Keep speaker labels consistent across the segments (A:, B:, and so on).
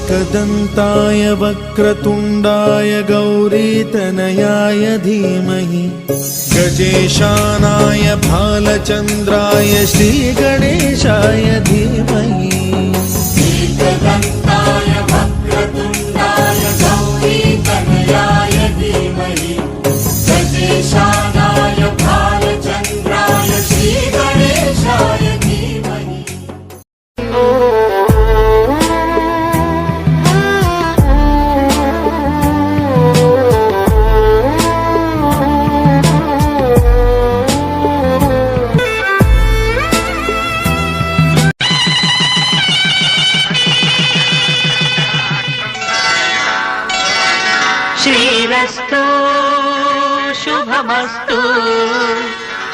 A: एकदन्ताय वक्रतुण्डाय गौरीतनयाय धीमहि गजेशानाय भालचन्द्राय श्रीगणेशाय धीमहि
B: एकदन्ताय वक्रतुण्डाय गौरीतनयाय धीमहि गजेशानाय भालचन्द्राय श्रीगणेशाय धीमहि।
C: श्रीरस्तु शुभमस्तु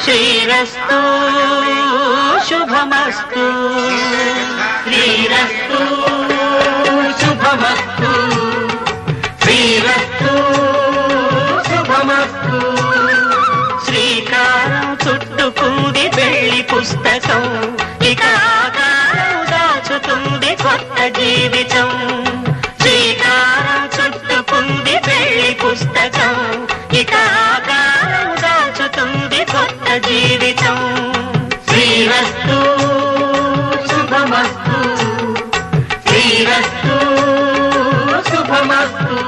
C: श्रीरस्तु शुभमस्तु श्रीरस्तु शुभमस्तु श्रीरस्तु शुभमस्तु శ్రీకారం చుట్టుకుంది పెళ్లి పుస్తకం ఇక ఆకారం దాచుతుంది కొత్త జీవితం శ్రీకారం చుట్టుకుంది పెళ్లి పుస్తకం ఇక ఆకారం దాచుతుంది కొత్త జీవితం శ్రీరస్తు శుభమస్తు శ్రీరస్తు శుభమస్తు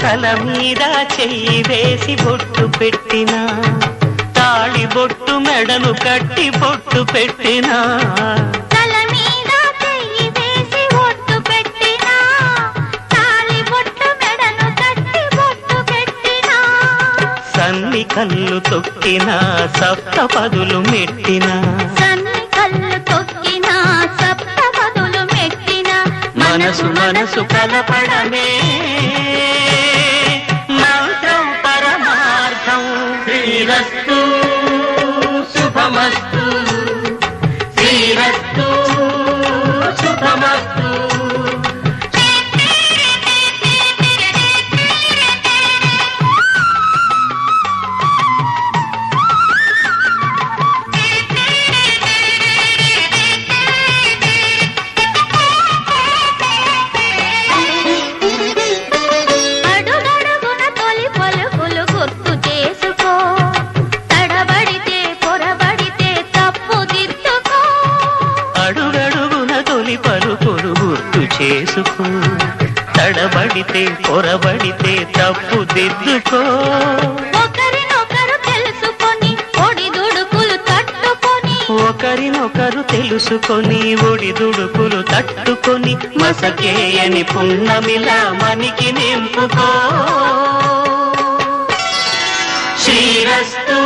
C: తల మీద చెయ్యి వేసి బొట్టు పెట్టినా తాళి బొట్టు మెడను కట్టి బొట్టు పెట్టినా
D: తల మీద చెయ్యి వేసి బొట్టు పెట్టినా తాళి బొట్టు మెడను కట్టి బొట్టు పెట్టినా
C: సన్ని కళ్ళు తొక్కినా సప్తపదులు మెట్టినా
D: సన్ని కళ్ళు తొక్కినా సప్తపదులు మెట్టినా
C: మనసు మనసు కలపడమే మంత్రం పరమార్థం శ్రీరస్తు శుభమస్తు శ్రీరస్తు శుభమస్తు
D: అడుగడుగున తొలి పలుకులు గుర్తు చేసుకో తడబడితే పొరబడితే తప్పు దిద్దుకో
C: అడుగడుగున తొలి పలుకులు గుర్తు చేసుకో తడబడితే పొరబడితే తప్పు దిద్దుకో
D: ఒకరినొకరు తెలుసుకొని ఒడిదుడుకులు తట్టుకొని
C: ఒకరినొకరు తెలుసుకొని ఒడిదుడుకులు తట్టుకొని మసకేయని పున్నమిలా మనికి నింపుకో శ్రీరస్తు